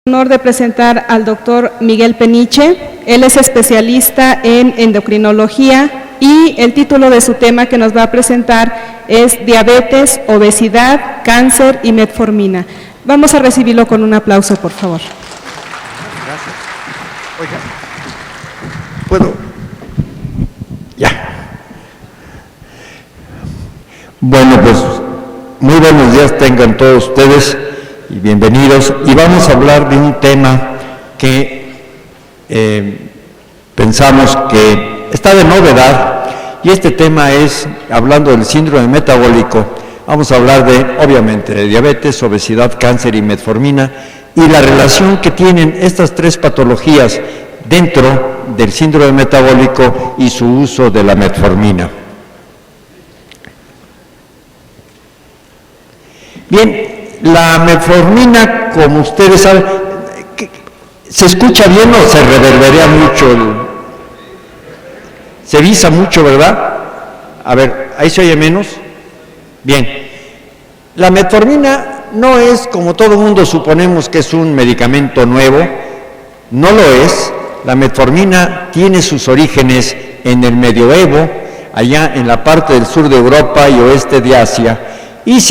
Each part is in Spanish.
Honor de presentar al doctor Miguel Peniche. Él es especialista en endocrinología y el título de su tema que nos va a presentar es Diabetes, Obesidad, Cáncer y Metformina. Vamos a recibirlo con un aplauso, por favor. Gracias. Oiga, ¿puedo? Ya. Bueno, pues muy buenos días tengan todos ustedes y bienvenidos. Y vamos a hablar de un tema que pensamos que está de novedad, y este tema es, hablando del síndrome metabólico, vamos a hablar obviamente, de diabetes, obesidad, cáncer y metformina, y la relación que tienen estas tres patologías dentro del síndrome metabólico y su uso de la metformina. Bien, la metformina, como ustedes saben, ¿se escucha bien o se reverberea mucho? Se visa mucho, ¿verdad? A ver, ¿ahí se oye menos? Bien. La metformina no es, como todo el mundo suponemos, que es un medicamento nuevo. No lo es. La metformina tiene sus orígenes en el medioevo, allá en la parte del sur de Europa y oeste de Asia, y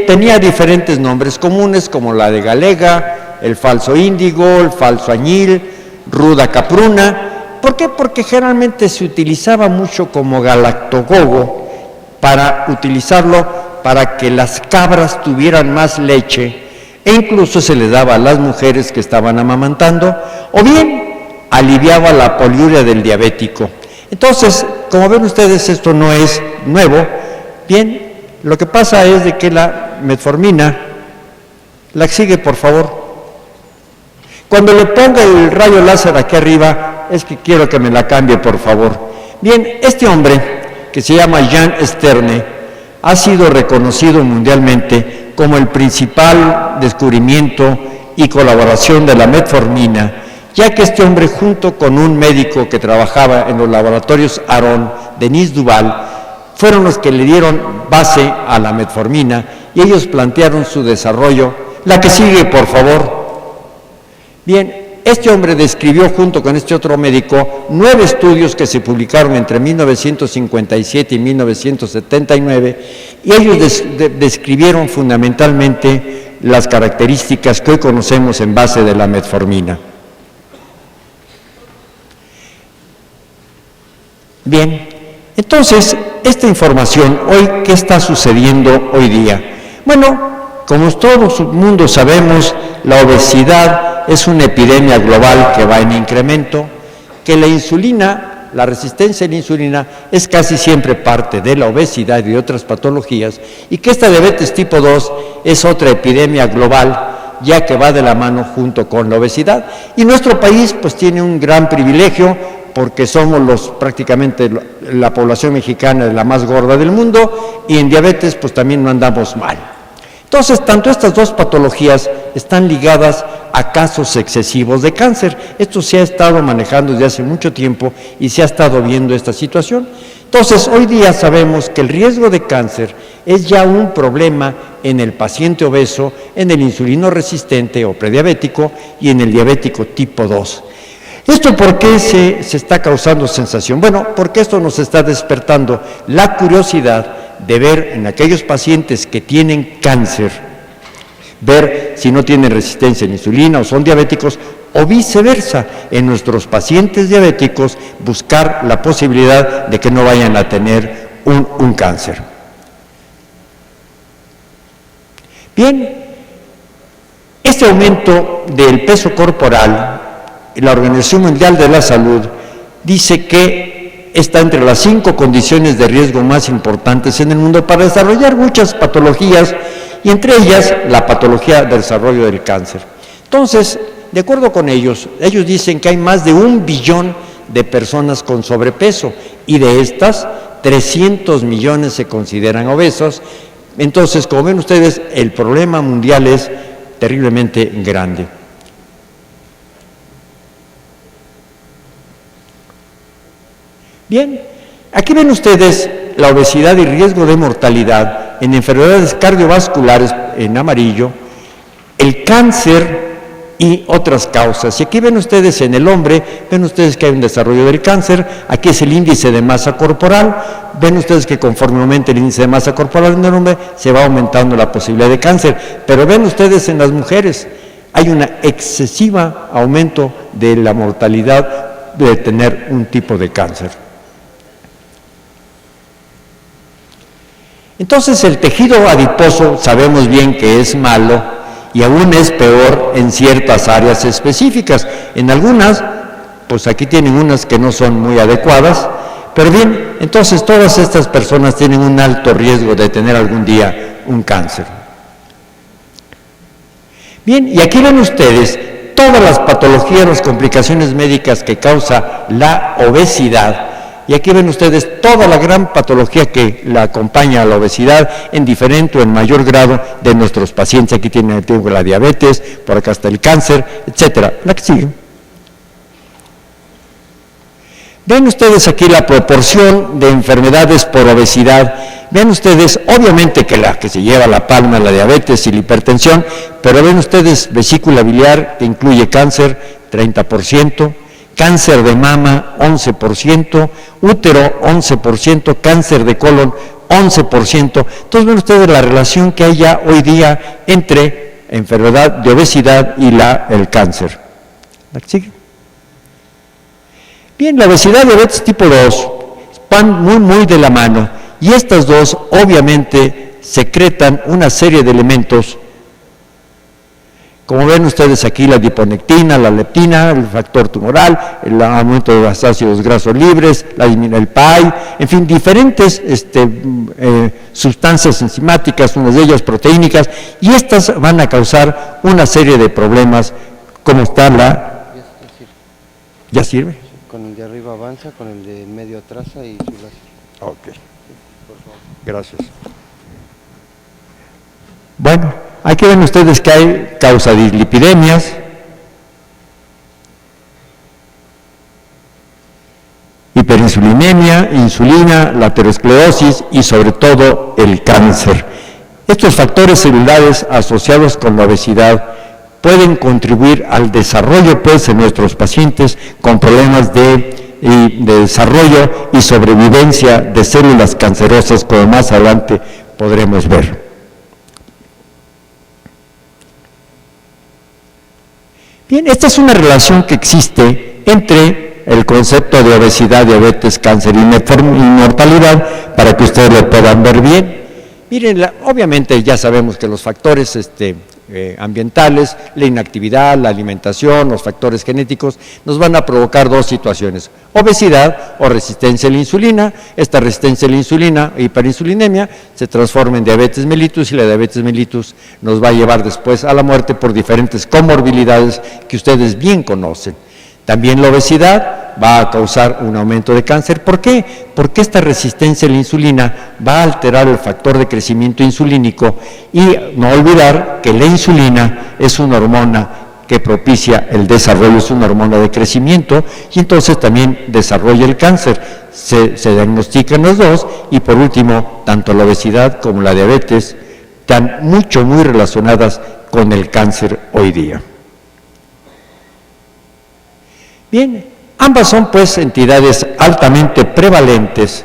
tenía diferentes nombres comunes, como la de galega, el falso índigo, el falso añil, ruda capruna. ¿Por qué? Porque generalmente se utilizaba mucho como galactogogo, para utilizarlo para que las cabras tuvieran más leche, e incluso se le daba a las mujeres que estaban amamantando, o bien aliviaba la poliuria del diabético. Entonces, como ven ustedes, esto no es nuevo. Bien, lo que pasa es de que la metformina, la sigue por favor. Cuando le ponga el rayo láser aquí arriba, es que quiero que me la cambie por favor. Bien, este hombre, que se llama Jean Sterne, ha sido reconocido mundialmente como el principal descubrimiento y colaboración de la metformina, ya que este hombre, junto con un médico que trabajaba en los laboratorios Aron, Denis Duval, fueron los que le dieron base a la metformina, y ellos plantearon su desarrollo. La que sigue, por favor. Bien, este hombre describió, junto con este otro médico, 9 estudios que se publicaron entre 1957 y 1979, y ellos describieron fundamentalmente las características que hoy conocemos en base de la metformina. Bien, entonces, esta información, hoy, ¿qué está sucediendo hoy día? Bueno, como todo el mundo sabemos, la obesidad es una epidemia global que va en incremento, que la insulina, la resistencia a la insulina, es casi siempre parte de la obesidad y de otras patologías, y que esta diabetes tipo 2 es otra epidemia global, ya que va de la mano junto con la obesidad. Y nuestro país pues tiene un gran privilegio, porque somos prácticamente la población mexicana es la más gorda del mundo, y en diabetes pues también no andamos mal. Entonces, tanto estas dos patologías están ligadas a casos excesivos de cáncer. Esto se ha estado manejando desde hace mucho tiempo y se ha estado viendo esta situación. Entonces, hoy día sabemos que el riesgo de cáncer es ya un problema en el paciente obeso, en el insulino resistente o prediabético y en el diabético tipo 2. ¿Esto por qué se está causando sensación? Bueno, porque esto nos está despertando la curiosidad de ver en aquellos pacientes que tienen cáncer, ver si no tienen resistencia a la insulina o son diabéticos, o viceversa, en nuestros pacientes diabéticos, buscar la posibilidad de que no vayan a tener un cáncer. Bien, este aumento del peso corporal, la Organización Mundial de la Salud dice que está entre las 5 condiciones de riesgo más importantes en el mundo para desarrollar muchas patologías, y entre ellas la patología del desarrollo del cáncer. Entonces, de acuerdo con ellos dicen que hay más de 1 billón de personas con sobrepeso, y de estas 300 millones se consideran obesos. Entonces, como ven ustedes, el problema mundial es terriblemente grande. Bien, aquí ven ustedes la obesidad y riesgo de mortalidad en enfermedades cardiovasculares en amarillo, el cáncer y otras causas. Y aquí ven ustedes en el hombre, ven ustedes que hay un desarrollo del cáncer, aquí es el índice de masa corporal, ven ustedes que conforme aumenta el índice de masa corporal en el hombre, se va aumentando la posibilidad de cáncer, pero ven ustedes en las mujeres, hay un excesivo aumento de la mortalidad de tener un tipo de cáncer. Entonces el tejido adiposo sabemos bien que es malo, y aún es peor en ciertas áreas específicas. En algunas, pues aquí tienen unas que no son muy adecuadas, pero bien, entonces todas estas personas tienen un alto riesgo de tener algún día un cáncer. Bien, y aquí ven ustedes todas las patologías, las complicaciones médicas que causa la obesidad. Y aquí ven ustedes toda la gran patología que la acompaña a la obesidad en diferente o en mayor grado de nuestros pacientes. Aquí tienen la diabetes, por acá está el cáncer, etcétera. La que sigue. Ven ustedes aquí la proporción de enfermedades por obesidad. Ven ustedes, obviamente que la que se lleva la palma es la diabetes y la hipertensión, pero ven ustedes vesícula biliar, que incluye cáncer, 30%, cáncer de mama, 11%, útero, 11%, cáncer de colon, 11%. Entonces ven ustedes la relación que hay ya hoy día entre enfermedad de obesidad y el cáncer. ¿Sigue? Bien, la obesidad y diabetes tipo 2 van muy de la mano, y estas dos obviamente secretan una serie de elementos. Como ven ustedes aquí, la adiponectina, la leptina, el factor tumoral, el aumento de los ácidos grasos libres, el PAI, en fin, diferentes sustancias enzimáticas, unas de ellas proteínicas, y estas van a causar una serie de problemas, como está la... ¿Ya sirve? Con el de arriba avanza, con el de medio atrasa y su láser. Ok. Sí, por favor. Gracias. Bueno, aquí ven ustedes que hay causa de dislipidemias, hiperinsulinemia, insulina, la aterosclerosis y sobre todo el cáncer. Estos factores celulares asociados con la obesidad pueden contribuir al desarrollo en nuestros pacientes con problemas de desarrollo y sobrevivencia de células cancerosas, como más adelante podremos ver. Bien, esta es una relación que existe entre el concepto de obesidad, diabetes, cáncer y mortalidad, para que ustedes lo puedan ver bien. Miren, obviamente ya sabemos que los factores ambientales, la inactividad, la alimentación, los factores genéticos, nos van a provocar dos situaciones: obesidad o resistencia a la insulina. Esta resistencia a la insulina, hiperinsulinemia, se transforma en diabetes mellitus, y la diabetes mellitus nos va a llevar después a la muerte por diferentes comorbilidades que ustedes bien conocen. También la obesidad va a causar un aumento de cáncer. ¿Por qué? Porque esta resistencia a la insulina va a alterar el factor de crecimiento insulínico, y no olvidar que la insulina es una hormona que propicia el desarrollo, es una hormona de crecimiento, y entonces también desarrolla el cáncer. Se diagnostican los dos, y por último, tanto la obesidad como la diabetes están muy relacionadas con el cáncer hoy día. Bien, ambas son pues entidades altamente prevalentes,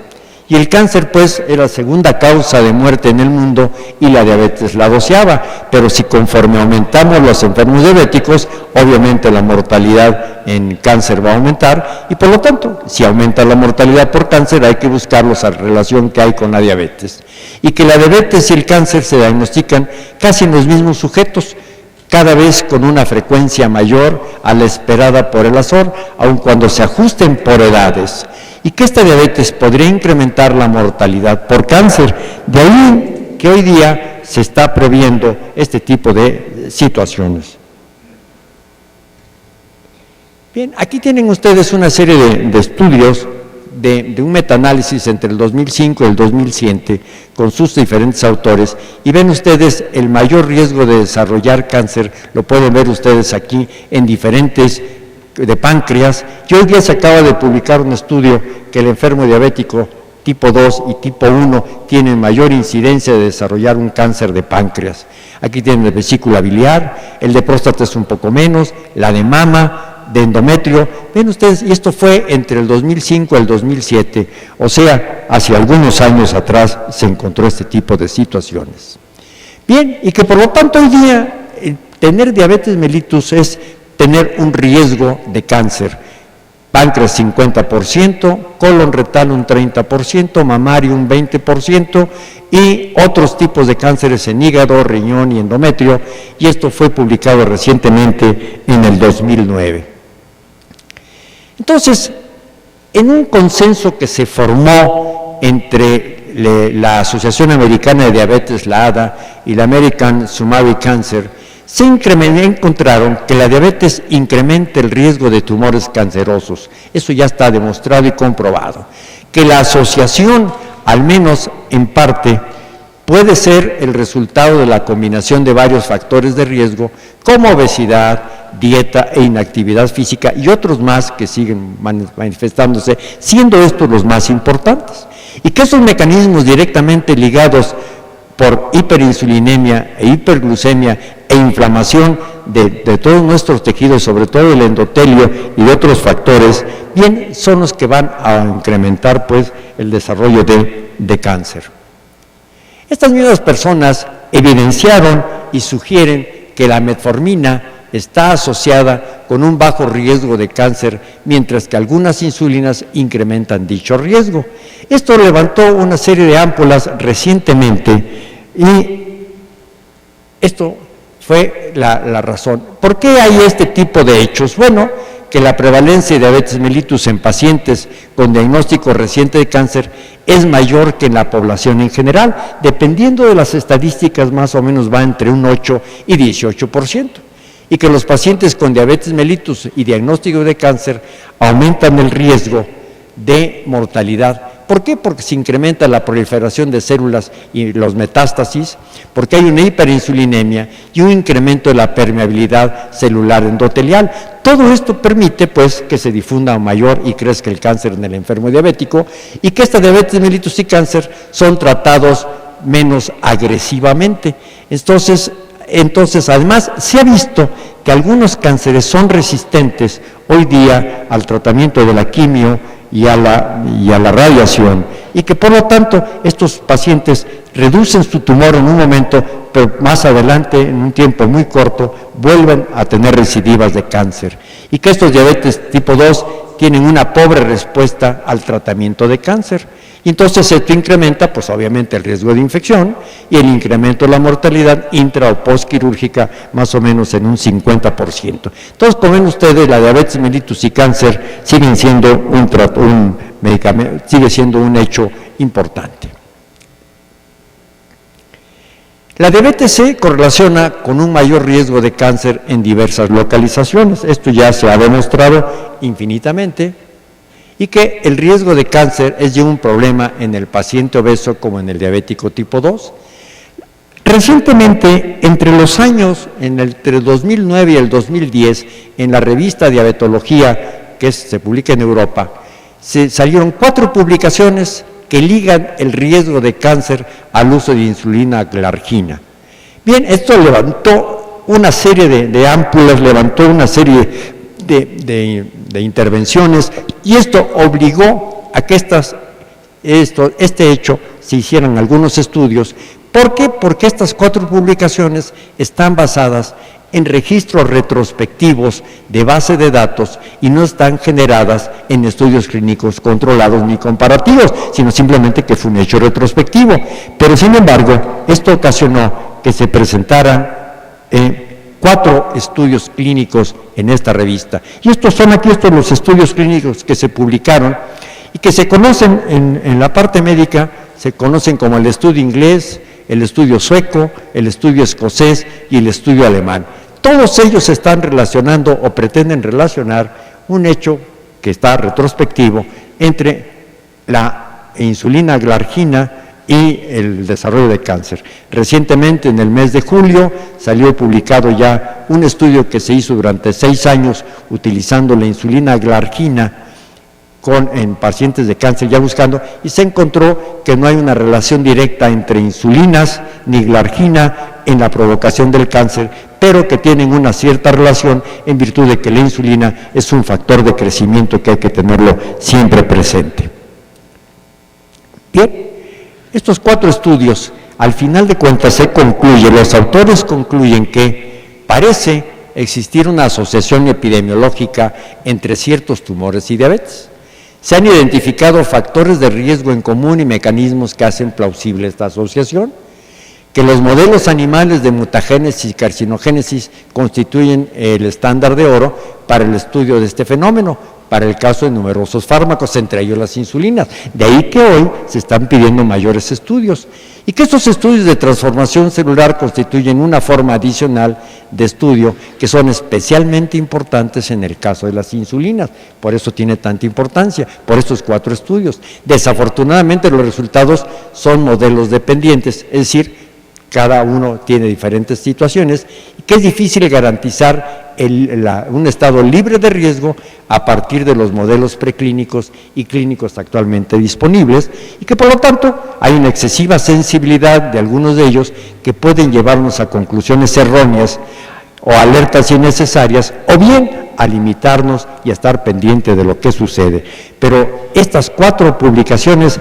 y el cáncer pues es la segunda causa de muerte en el mundo y la diabetes la 12ª, pero si conforme aumentamos los enfermos diabéticos, obviamente la mortalidad en cáncer va a aumentar, y por lo tanto, si aumenta la mortalidad por cáncer, hay que buscar la relación que hay con la diabetes, y que la diabetes y el cáncer se diagnostican casi en los mismos sujetos, cada vez con una frecuencia mayor a la esperada por el azor, aun cuando se ajusten por edades, y que esta diabetes podría incrementar la mortalidad por cáncer. De ahí que hoy día se está previendo este tipo de situaciones. Bien, aquí tienen ustedes una serie de estudios de un metaanálisis entre el 2005 y el 2007 con sus diferentes autores, y ven ustedes el mayor riesgo de desarrollar cáncer, lo pueden ver ustedes aquí en diferentes de páncreas, y hoy día se acaba de publicar un estudio que el enfermo diabético tipo 2 y tipo 1 tienen mayor incidencia de desarrollar un cáncer de páncreas. Aquí tienen el vesícula biliar, el de próstata es un poco menos, la de mama, de endometrio. Ven ustedes, y esto fue entre el 2005 y el 2007, o sea, hace algunos años atrás se encontró este tipo de situaciones. Bien, y que por lo tanto hoy día tener diabetes mellitus es tener un riesgo de cáncer. Páncreas 50%, colon retal un 30%, mamario un 20% y otros tipos de cánceres en hígado, riñón y endometrio, y esto fue publicado recientemente en el 2009. Entonces, en un consenso que se formó entre la Asociación Americana de Diabetes, la ADA, y la American Summary Cancer, se encontraron que la diabetes incrementa el riesgo de tumores cancerosos. Eso ya está demostrado y comprobado. Que la asociación, al menos en parte, puede ser el resultado de la combinación de varios factores de riesgo, como obesidad, dieta e inactividad física y otros más que siguen manifestándose, siendo estos los más importantes. Y que esos mecanismos directamente ligados por hiperinsulinemia e hiperglucemia e inflamación de todos nuestros tejidos, sobre todo el endotelio y de otros factores, bien, son los que van a incrementar pues el desarrollo de cáncer. Estas mismas personas evidenciaron y sugieren que la metformina está asociada con un bajo riesgo de cáncer, mientras que algunas insulinas incrementan dicho riesgo. Esto levantó una serie de ámpulas recientemente y esto fue la razón. ¿Por qué hay este tipo de hechos? Bueno, que la prevalencia de diabetes mellitus en pacientes con diagnóstico reciente de cáncer es mayor que en la población en general. Dependiendo de las estadísticas, más o menos va entre un 8 y 18%. Y que los pacientes con diabetes mellitus y diagnóstico de cáncer aumentan el riesgo de mortalidad. ¿Por qué? Porque se incrementa la proliferación de células y los metástasis, porque hay una hiperinsulinemia y un incremento de la permeabilidad celular endotelial. Todo esto permite pues que se difunda mayor y crezca el cáncer en el enfermo diabético y que esta diabetes mellitus y cáncer son tratados menos agresivamente. Entonces, además, se ha visto que algunos cánceres son resistentes hoy día al tratamiento de la quimio y a la radiación, y que por lo tanto estos pacientes reducen su tumor en un momento, pero más adelante, en un tiempo muy corto, vuelven a tener recidivas de cáncer, y que estos diabetes tipo 2 tienen una pobre respuesta al tratamiento de cáncer. Y entonces esto incrementa, pues obviamente, el riesgo de infección y el incremento de la mortalidad intra o postquirúrgica más o menos en un 50%. Entonces, como ven ustedes, la diabetes mellitus y cáncer siguen siendo un medicamento, sigue siendo un hecho importante. La diabetes se correlaciona con un mayor riesgo de cáncer en diversas localizaciones. Esto ya se ha demostrado infinitamente. Y que el riesgo de cáncer es ya un problema en el paciente obeso como en el diabético tipo 2. Recientemente, entre los años, entre el 2009 y el 2010, en la revista Diabetología, que se publica en Europa, se salieron 4 publicaciones que ligan el riesgo de cáncer al uso de insulina glargina. Bien, esto levantó una serie de ámpulas, levantó una serie de intervenciones, y esto obligó a que este hecho se hicieran algunos estudios. ¿Por qué? Porque estas 4 publicaciones están basadas en registros retrospectivos de base de datos y no están generadas en estudios clínicos controlados ni comparativos, sino simplemente que fue un hecho retrospectivo. Pero sin embargo, esto ocasionó que se presentaran 4 estudios clínicos en esta revista. Y estos los estudios clínicos que se publicaron y que se conocen en la parte médica, se conocen como el estudio inglés, el estudio sueco, el estudio escocés y el estudio alemán. Todos ellos están relacionando o pretenden relacionar un hecho que está retrospectivo entre la insulina glargina y el desarrollo de cáncer. Recientemente, en el mes de julio, salió publicado ya un estudio que se hizo durante 6 años utilizando la insulina glargina en pacientes de cáncer ya buscando, y se encontró que no hay una relación directa entre insulinas ni glargina en la provocación del cáncer, pero que tienen una cierta relación en virtud de que la insulina es un factor de crecimiento que hay que tenerlo siempre presente. Bien, estos 4 estudios, al final de cuentas los autores concluyen que parece existir una asociación epidemiológica entre ciertos tumores y diabetes. Se han identificado factores de riesgo en común y mecanismos que hacen plausible esta asociación, que los modelos animales de mutagénesis y carcinogénesis constituyen el estándar de oro para el estudio de este fenómeno, para el caso de numerosos fármacos, entre ellos las insulinas. De ahí que hoy se están pidiendo mayores estudios, y que estos estudios de transformación celular constituyen una forma adicional de estudio que son especialmente importantes en el caso de las insulinas. Por eso tiene tanta importancia, por estos 4 estudios. Desafortunadamente los resultados son modelos dependientes, es decir, cada uno tiene diferentes situaciones, y que es difícil garantizar un estado libre de riesgo a partir de los modelos preclínicos y clínicos actualmente disponibles, y que por lo tanto hay una excesiva sensibilidad de algunos de ellos que pueden llevarnos a conclusiones erróneas o alertas innecesarias, o bien a limitarnos y a estar pendiente de lo que sucede. Pero estas 4 publicaciones,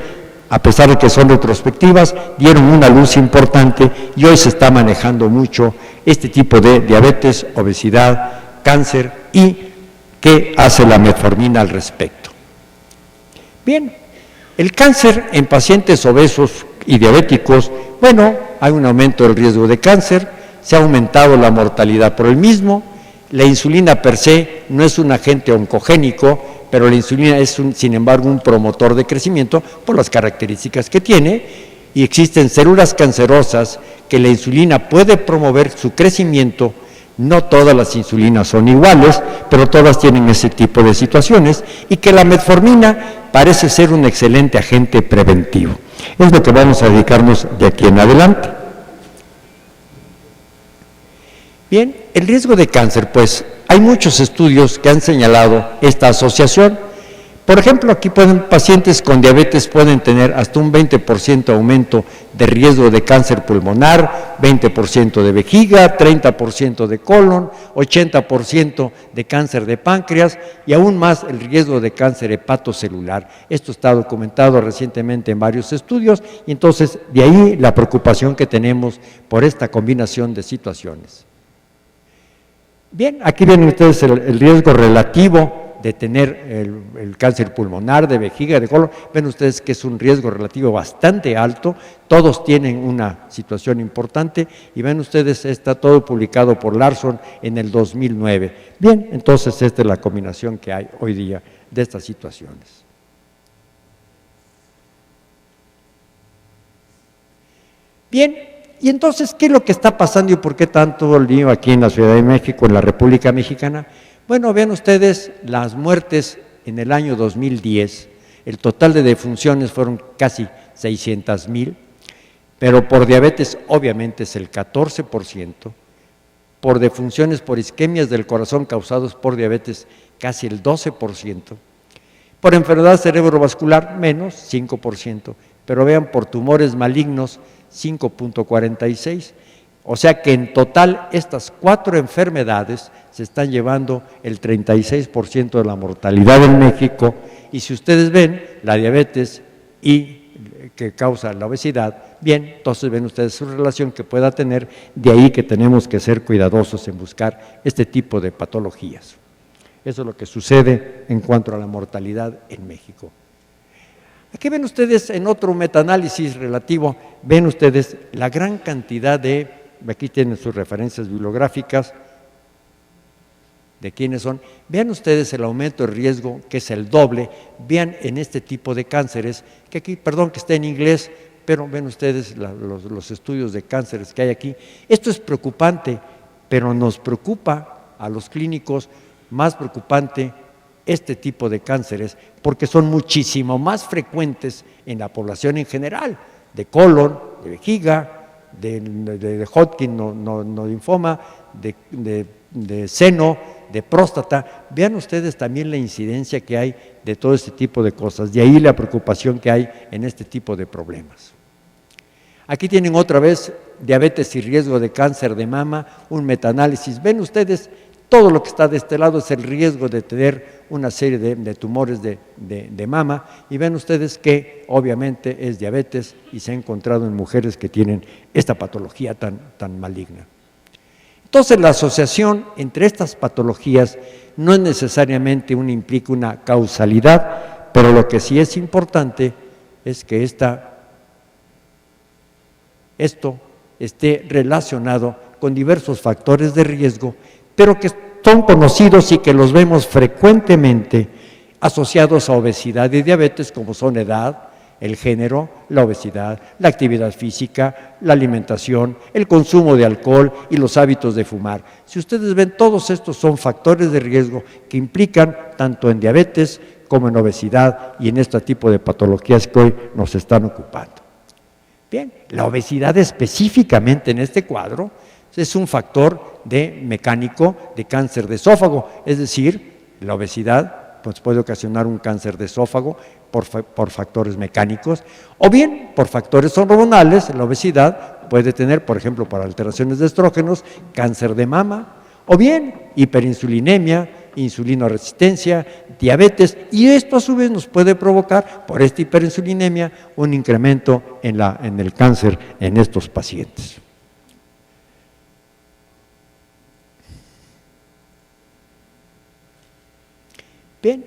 a pesar de que son retrospectivas, dieron una luz importante, y hoy se está manejando mucho este tipo de diabetes, obesidad, cáncer, y qué hace la metformina al respecto. Bien, el cáncer en pacientes obesos y diabéticos, bueno, hay un aumento del riesgo de cáncer, se ha aumentado la mortalidad por el mismo. La insulina per se no es un agente oncogénico, pero la insulina es, sin embargo, un promotor de crecimiento por las características que tiene, y existen células cancerosas que la insulina puede promover su crecimiento. No todas las insulinas son iguales, pero todas tienen ese tipo de situaciones, y que la metformina parece ser un excelente agente preventivo. Es lo que vamos a dedicarnos de aquí en adelante. Bien, el riesgo de cáncer, pues, hay muchos estudios que han señalado esta asociación. Por ejemplo, aquí pacientes con diabetes pueden tener hasta un 20% aumento de riesgo de cáncer pulmonar, 20% de vejiga, 30% de colon, 80% de cáncer de páncreas, y aún más el riesgo de cáncer hepatocelular. Esto está documentado recientemente en varios estudios, y entonces de ahí la preocupación que tenemos por esta combinación de situaciones. Bien, aquí ven ustedes el riesgo relativo de tener el cáncer pulmonar, de vejiga, de colon. Ven ustedes que es un riesgo relativo bastante alto, todos tienen una situación importante, y ven ustedes, está todo publicado por Larson en el 2009. Bien, entonces esta es la combinación que hay hoy día de estas situaciones. Bien. Y entonces, ¿qué es lo que está pasando y por qué tanto lío aquí en la Ciudad de México, en la República Mexicana? Bueno, vean ustedes las muertes en el año 2010, el total de defunciones fueron casi 600,000, pero por diabetes obviamente es el 14%, por defunciones por isquemias del corazón causados por diabetes casi el 12%, por enfermedad cerebrovascular menos 5%, pero vean por tumores malignos 5.46%, o sea que en total estas 4 enfermedades se están llevando el 36% de la mortalidad en México, y si ustedes ven la diabetes y que causa la obesidad, bien, entonces ven ustedes su relación que pueda tener, de ahí que tenemos que ser cuidadosos en buscar este tipo de patologías. Eso es lo que sucede en cuanto a la mortalidad en México. Aquí ven ustedes en otro metaanálisis relativo, ven ustedes la gran cantidad de, aquí tienen sus referencias bibliográficas, de quiénes son. Vean ustedes el aumento de riesgo, que es el doble. Vean en este tipo de cánceres, que aquí, perdón que esté en inglés, pero ven ustedes los estudios de cánceres que hay aquí. Esto es preocupante, pero nos preocupa a los clínicos, más preocupante este tipo de cánceres, porque son muchísimo más frecuentes en la población en general, de colon, de vejiga, de Hodgkin, no linfoma, de seno, de próstata. Vean ustedes también la incidencia que hay de todo este tipo de cosas, de ahí la preocupación que hay en este tipo de problemas. Aquí tienen otra vez diabetes y riesgo de cáncer de mama, un metaanálisis. Ven ustedes, todo lo que está de este lado es el riesgo de tener una serie de tumores de mama, y ven ustedes que obviamente es diabetes y se ha encontrado en mujeres que tienen esta patología tan maligna. Entonces la asociación entre estas patologías no es necesariamente implica una causalidad, pero lo que sí es importante es que esto esté relacionado con diversos factores de riesgo, pero que son conocidos y que los vemos frecuentemente asociados a obesidad y diabetes, como son edad, el género, la obesidad, la actividad física, la alimentación, el consumo de alcohol y los hábitos de fumar. Si ustedes ven, todos estos son factores de riesgo que implican tanto en diabetes como en obesidad y en este tipo de patologías que hoy nos están ocupando. Bien, la obesidad específicamente en este cuadro es un factor mecánico de cáncer de esófago, es decir, la obesidad pues puede ocasionar un cáncer de esófago por factores mecánicos, o bien por factores hormonales. La obesidad puede tener, por ejemplo, por alteraciones de estrógenos, cáncer de mama, o bien hiperinsulinemia, insulinoresistencia, diabetes, y esto a su vez nos puede provocar, por esta hiperinsulinemia, un incremento en el cáncer en estos pacientes. Bien,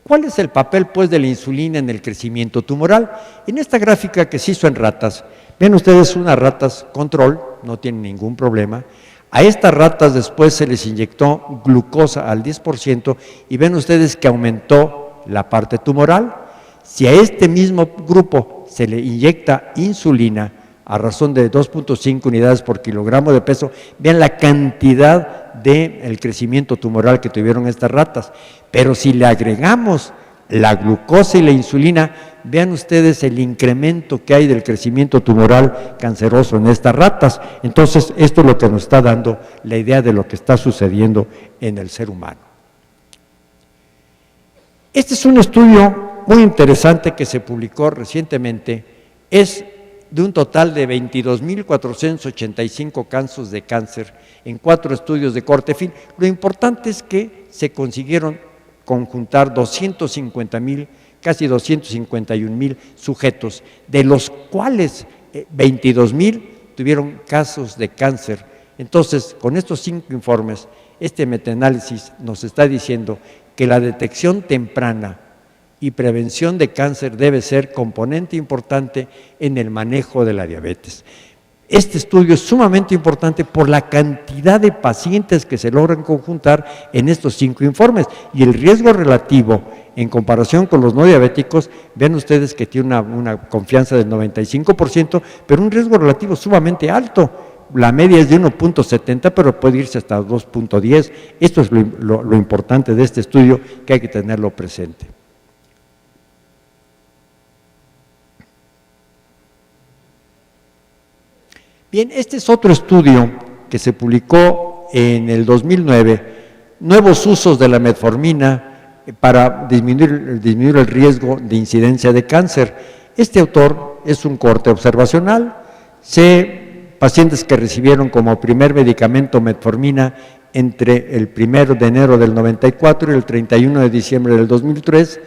¿cuál es el papel pues de la insulina en el crecimiento tumoral? En esta gráfica que se hizo en ratas, ven ustedes unas ratas control, no tienen ningún problema. A estas ratas después se les inyectó glucosa al 10% y ven ustedes que aumentó la parte tumoral. Si a este mismo grupo se le inyecta insulina a razón de 2.5 unidades por kilogramo de peso, vean la cantidad del crecimiento tumoral que tuvieron estas ratas. Pero si le agregamos la glucosa y la insulina, vean ustedes el incremento que hay del crecimiento tumoral canceroso en estas ratas. Entonces, esto es lo que nos está dando la idea de lo que está sucediendo en el ser humano. Este es un estudio muy interesante que se publicó recientemente. Es de un total de 22.485 casos de cáncer en 4 estudios de corte fin. Lo importante es que se consiguieron conjuntar 250.000, casi 251.000 sujetos, de los cuales 22.000 tuvieron casos de cáncer. Entonces, con estos 5 informes, este metaanálisis nos está diciendo que la detección temprana y prevención de cáncer debe ser componente importante en el manejo de la diabetes. Este estudio es sumamente importante por la cantidad de pacientes que se logran conjuntar en estos 5 informes, y el riesgo relativo en comparación con los no diabéticos, vean ustedes que tiene una confianza del 95%, pero un riesgo relativo sumamente alto. La media es de 1.70, pero puede irse hasta 2.10. Esto es lo importante de este estudio, que hay que tenerlo presente. Bien, este es otro estudio que se publicó en el 2009, nuevos usos de la metformina para disminuir el riesgo de incidencia de cáncer. Este autor es un corte observacional, pacientes que recibieron como primer medicamento metformina entre el 1 de enero del 94 y el 31 de diciembre del 2003,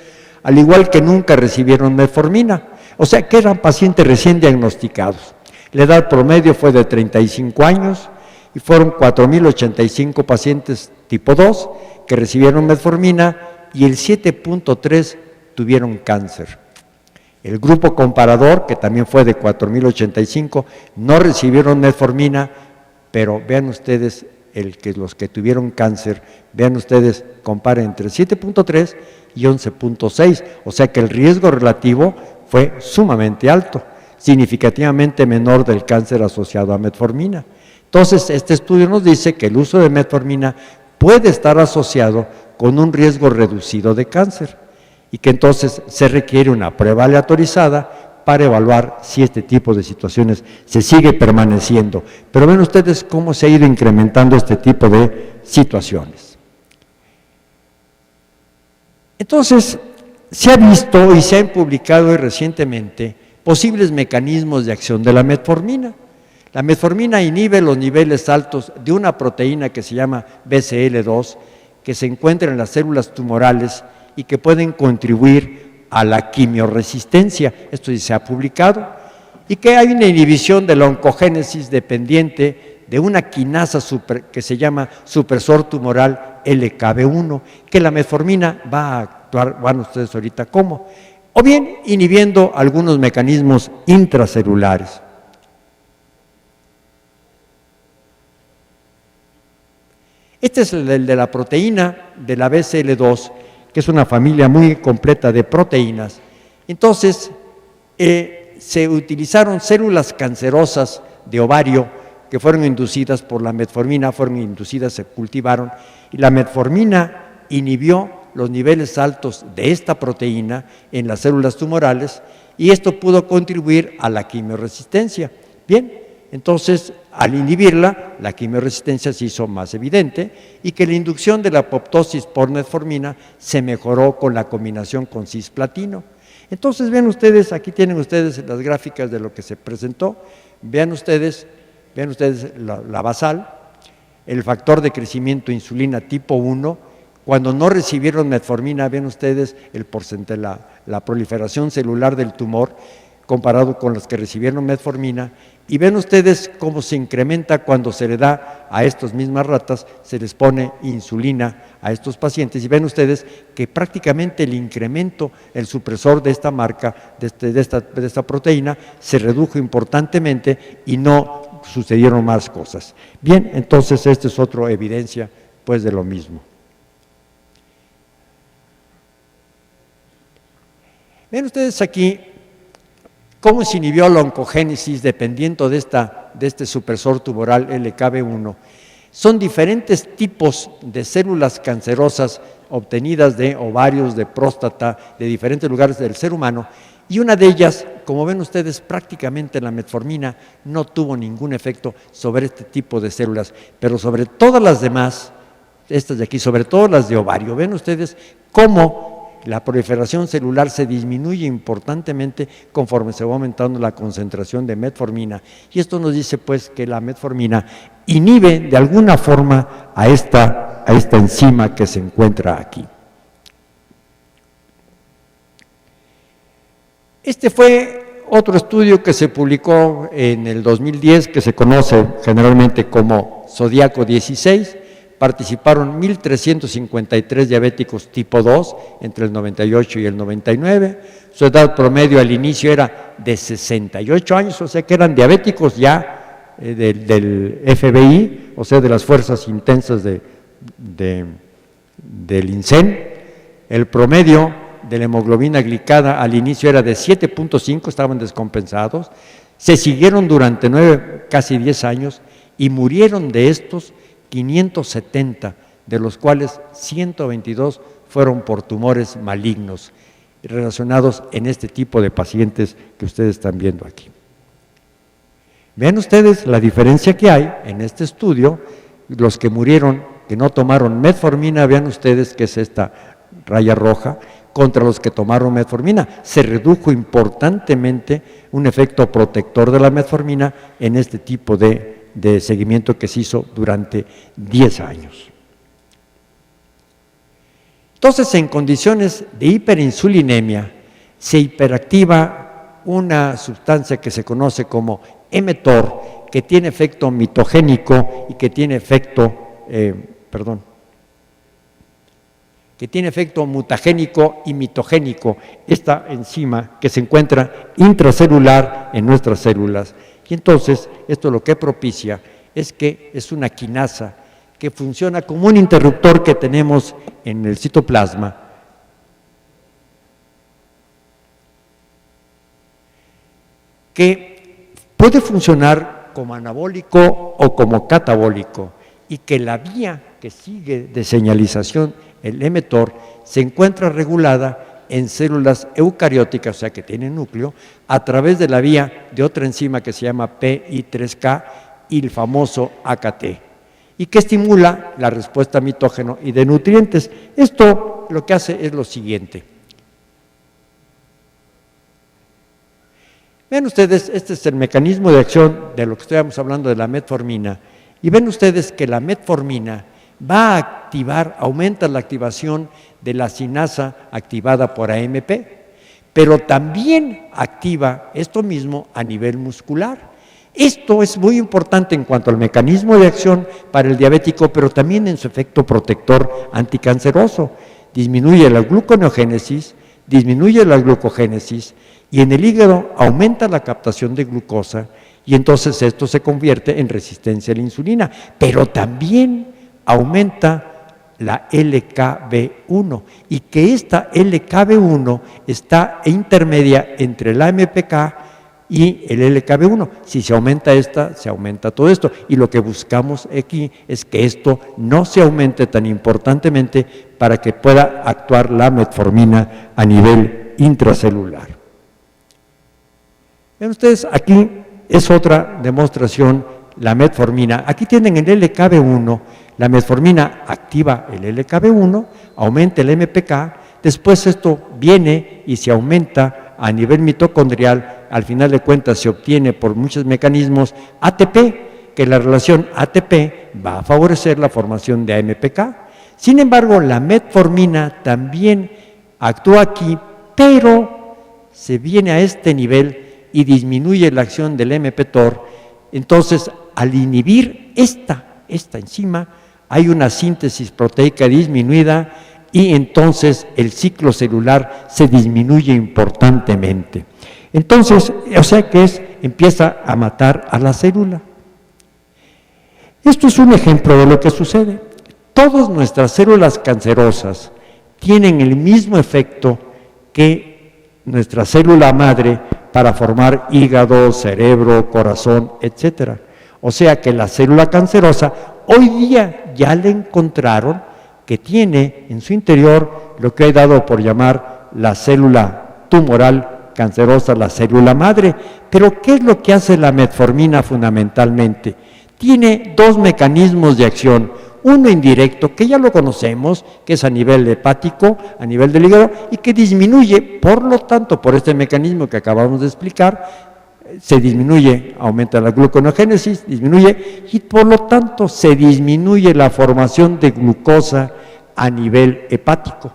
al igual que nunca recibieron metformina, o sea que eran pacientes recién diagnosticados. La edad promedio fue de 35 años y fueron 4.085 pacientes tipo 2 que recibieron metformina y el 7.3 tuvieron cáncer. El grupo comparador, que también fue de 4.085, no recibieron metformina, pero vean ustedes los que tuvieron cáncer, vean ustedes, comparen entre 7.3 y 11.6, o sea que el riesgo relativo fue sumamente alto, significativamente menor del cáncer asociado a metformina. Entonces, este estudio nos dice que el uso de metformina puede estar asociado con un riesgo reducido de cáncer y que entonces se requiere una prueba aleatorizada para evaluar si este tipo de situaciones se sigue permaneciendo. Pero ven ustedes cómo se ha ido incrementando este tipo de situaciones. Entonces, se ha visto y se han publicado recientemente posibles mecanismos de acción de la metformina. La metformina inhibe los niveles altos de una proteína que se llama BCL2, que se encuentra en las células tumorales y que pueden contribuir a la quimioresistencia. Esto sí se ha publicado. Y que hay una inhibición de la oncogénesis dependiente de una quinasa que se llama supresor tumoral LKB1, que la metformina va a actuar, van ustedes ahorita cómo, o bien inhibiendo algunos mecanismos intracelulares. Este es el de la proteína de la BCL2, que es una familia muy completa de proteínas. Entonces, se utilizaron células cancerosas de ovario que fueron inducidas por la metformina, se cultivaron, y la metformina inhibió los niveles altos de esta proteína en las células tumorales, y esto pudo contribuir a la quimioresistencia. Bien, entonces, al inhibirla, la quimioresistencia se hizo más evidente, y que la inducción de la apoptosis por metformina se mejoró con la combinación con cisplatino. Entonces, vean ustedes, aquí tienen ustedes las gráficas de lo que se presentó, vean ustedes la basal, el factor de crecimiento insulina tipo 1, cuando no recibieron metformina, ven ustedes el porcentaje, la proliferación celular del tumor, comparado con los que recibieron metformina, y ven ustedes cómo se incrementa cuando se le da a estas mismas ratas, se les pone insulina a estos pacientes, y ven ustedes que prácticamente el incremento, el supresor de esta marca, de esta proteína, se redujo importantemente y no sucedieron más cosas. Bien, entonces esta es otra evidencia pues de lo mismo. Ven ustedes aquí cómo se inhibió la oncogénesis dependiendo de este supresor tumoral LKB1. Son diferentes tipos de células cancerosas obtenidas de ovarios, de próstata, de diferentes lugares del ser humano, y una de ellas, como ven ustedes, prácticamente la metformina no tuvo ningún efecto sobre este tipo de células, pero sobre todas las demás, estas de aquí, sobre todo las de ovario, ven ustedes cómo la proliferación celular se disminuye importantemente conforme se va aumentando la concentración de metformina, y esto nos dice pues que la metformina inhibe de alguna forma a esta enzima que se encuentra aquí. Este fue otro estudio que se publicó en el 2010, que se conoce generalmente como Zodiaco 16, participaron 1.353 diabéticos tipo 2 entre el 98 y el 99, su edad promedio al inicio era de 68 años, o sea que eran diabéticos ya del FBI, o sea de las fuerzas intensas del INSEN. El promedio de la hemoglobina glicada al inicio era de 7.5, estaban descompensados, se siguieron durante 9, casi 10 años y murieron de estos 570, de los cuales 122 fueron por tumores malignos relacionados en este tipo de pacientes que ustedes están viendo aquí. Vean ustedes la diferencia que hay en este estudio, los que murieron, que no tomaron metformina, vean ustedes que es esta raya roja, contra los que tomaron metformina. Se redujo importantemente un efecto protector de la metformina en este tipo de seguimiento que se hizo durante 10 años. Entonces, en condiciones de hiperinsulinemia, se hiperactiva una sustancia que se conoce como mTOR, que tiene efecto mitogénico y que tiene efecto, que tiene efecto mutagénico y mitogénico, esta enzima que se encuentra intracelular en nuestras células. Y entonces, esto lo que propicia es que es una quinasa que funciona como un interruptor que tenemos en el citoplasma, que puede funcionar como anabólico o como catabólico, y que la vía que sigue de señalización, el mTOR, se encuentra regulada en células eucarióticas, o sea que tienen núcleo, a través de la vía de otra enzima que se llama PI3K y el famoso AKT, y que estimula la respuesta mitógeno y de nutrientes. Esto lo que hace es lo siguiente. Ven ustedes, este es el mecanismo de acción de lo que estábamos hablando de la metformina, y ven ustedes que la metformina va a activar, aumenta la activación de la sinasa activada por AMP, pero también activa esto mismo a nivel muscular. Esto es muy importante en cuanto al mecanismo de acción para el diabético, pero también en su efecto protector anticanceroso. Disminuye la gluconeogénesis, disminuye la glucogénesis, y en el hígado aumenta la captación de glucosa, y entonces esto se convierte en resistencia a la insulina, pero también aumenta la LKB1, y que esta LKB1 está intermedia entre el AMPK y el LKB1. Si se aumenta esta, se aumenta todo esto, y lo que buscamos aquí es que esto no se aumente tan importantemente para que pueda actuar la metformina a nivel intracelular. Ven ustedes, aquí es otra demostración, la metformina. Aquí tienen el LKB1, la metformina activa el LKB1, aumenta el MPK, después esto viene y se aumenta a nivel mitocondrial, al final de cuentas se obtiene por muchos mecanismos ATP, que la relación ATP va a favorecer la formación de AMPK. Sin embargo, la metformina también actúa aquí, pero se viene a este nivel y disminuye la acción del mTOR. Entonces, al inhibir esta enzima, hay una síntesis proteica disminuida y entonces el ciclo celular se disminuye importantemente. Entonces, o sea que empieza a matar a la célula. Esto es un ejemplo de lo que sucede. Todas nuestras células cancerosas tienen el mismo efecto que nuestra célula madre para formar hígado, cerebro, corazón, etcétera. O sea que la célula cancerosa hoy día ya le encontraron que tiene en su interior lo que he dado por llamar la célula tumoral cancerosa, la célula madre. Pero ¿qué es lo que hace la metformina fundamentalmente? Tiene dos mecanismos de acción. Uno indirecto, que ya lo conocemos, que es a nivel hepático, a nivel del hígado, y que disminuye, por lo tanto, por este mecanismo que acabamos de explicar, se disminuye, aumenta la gluconeogénesis, disminuye, y por lo tanto se disminuye la formación de glucosa a nivel hepático.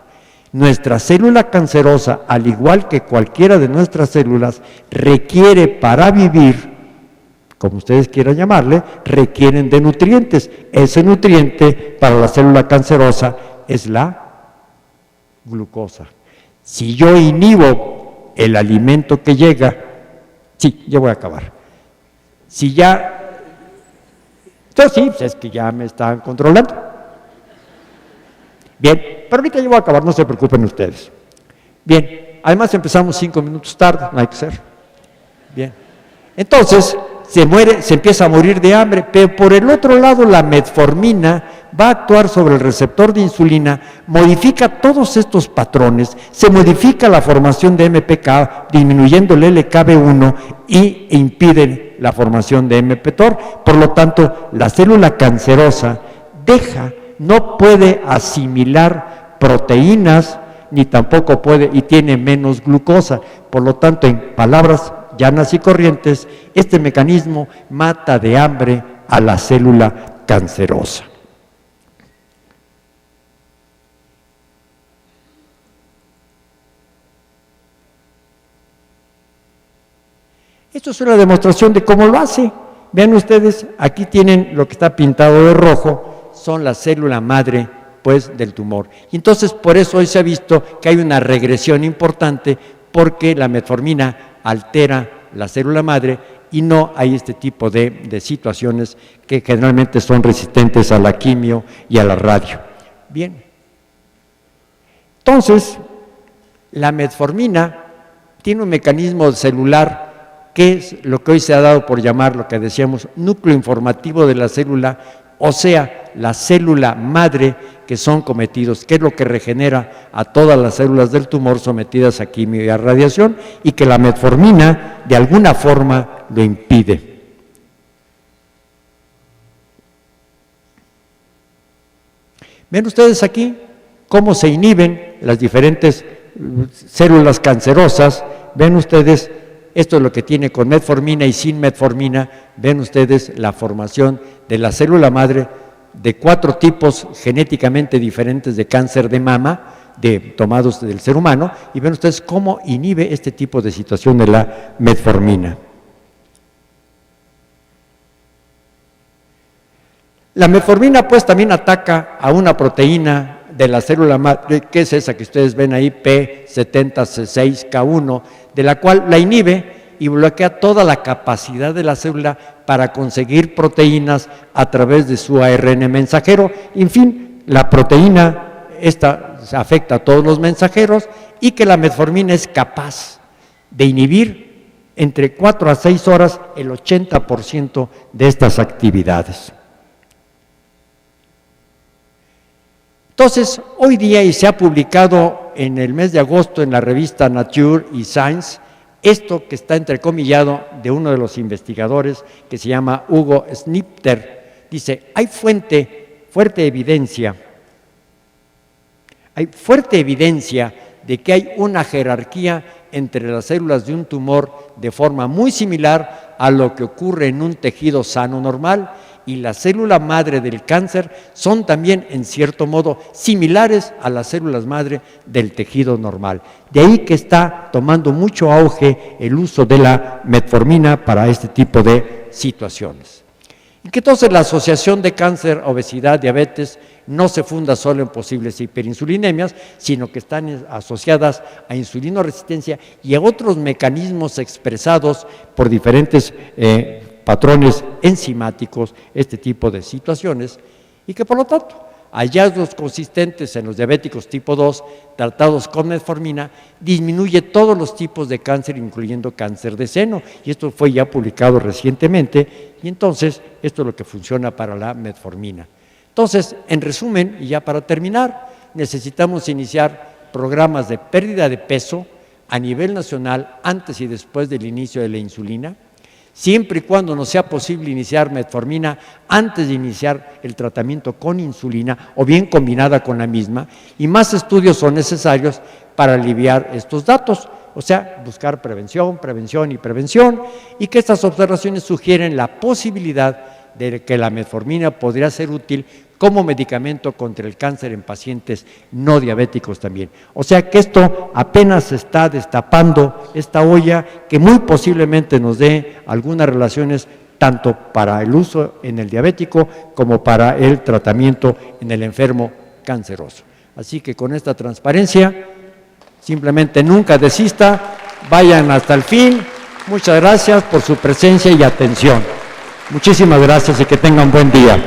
Nuestra célula cancerosa, al igual que cualquiera de nuestras células, requiere para vivir, como ustedes quieran llamarle, requieren de nutrientes. Ese nutriente para la célula cancerosa es la glucosa. Si yo inhibo el alimento que llega, sí, ya voy a acabar. Si ya, entonces sí, pues es que ya me están controlando. Bien, pero ahorita yo voy a acabar, no se preocupen ustedes. Bien, además empezamos 5 minutos tarde, no hay que ser. Bien, entonces se empieza a morir de hambre, pero por el otro lado la metformina va a actuar sobre el receptor de insulina, modifica todos estos patrones, se modifica la formación de MPK, disminuyendo el LKB1 e impide la formación de mTOR. Por lo tanto, la célula cancerosa no puede asimilar proteínas, ni tampoco puede, y tiene menos glucosa. Por lo tanto, en palabras llanas y corrientes, este mecanismo mata de hambre a la célula cancerosa. Esto es una demostración de cómo lo hace. Vean ustedes, aquí tienen lo que está pintado de rojo, son la célula madre, pues, del tumor. Y entonces, por eso hoy se ha visto que hay una regresión importante, porque la metformina altera la célula madre y no hay este tipo de situaciones que generalmente son resistentes a la quimio y a la radio. Bien. Entonces, la metformina tiene un mecanismo celular que es lo que hoy se ha dado por llamar, lo que decíamos, núcleo informativo de la célula, o sea, la célula madre que son cometidos, que es lo que regenera a todas las células del tumor sometidas a quimio y a radiación, y que la metformina de alguna forma lo impide. Ven ustedes aquí cómo se inhiben las diferentes células cancerosas. Ven ustedes, esto es lo que tiene con metformina y sin metformina. Ven ustedes la formación de la célula madre de 4 tipos genéticamente diferentes de cáncer de mama, tomados del ser humano, y ven ustedes cómo inhibe este tipo de situación de la metformina. La metformina pues también ataca a una proteína de la célula madre, que es esa que ustedes ven ahí, P70C6K1, de la cual la inhibe y bloquea toda la capacidad de la célula para conseguir proteínas a través de su ARN mensajero. En fin, la proteína esta afecta a todos los mensajeros, y que la metformina es capaz de inhibir entre 4 a 6 horas el 80% de estas actividades. Entonces, hoy día, y se ha publicado en el mes de agosto en la revista Nature y Science, esto que está entrecomillado de uno de los investigadores que se llama Hugo Snipter, dice: hay fuerte evidencia de que hay una jerarquía entre las células de un tumor de forma muy similar a lo que ocurre en un tejido sano normal, y la célula madre del cáncer son también en cierto modo similares a las células madre del tejido normal. De ahí que está tomando mucho auge el uso de la metformina para este tipo de situaciones. Y que entonces la asociación de cáncer, obesidad, diabetes no se funda solo en posibles hiperinsulinemias, sino que están asociadas a insulinoresistencia y a otros mecanismos expresados por diferentes patrones enzimáticos, este tipo de situaciones, y que por lo tanto hallazgos consistentes en los diabéticos tipo 2 tratados con metformina disminuye todos los tipos de cáncer, incluyendo cáncer de seno, y esto fue ya publicado recientemente, y entonces esto es lo que funciona para la metformina. Entonces, en resumen, y ya para terminar, necesitamos iniciar programas de pérdida de peso a nivel nacional antes y después del inicio de la insulina, siempre y cuando no sea posible iniciar metformina antes de iniciar el tratamiento con insulina o bien combinada con la misma, y más estudios son necesarios para aliviar estos datos, o sea, buscar prevención, prevención y prevención, y que estas observaciones sugieren la posibilidad de que la metformina podría ser útil como medicamento contra el cáncer en pacientes no diabéticos también. O sea que esto apenas se está destapando, esta olla que muy posiblemente nos dé algunas relaciones tanto para el uso en el diabético como para el tratamiento en el enfermo canceroso. Así que con esta transparencia, simplemente nunca desista, vayan hasta el fin. Muchas gracias por su presencia y atención. Muchísimas gracias y que tengan buen día.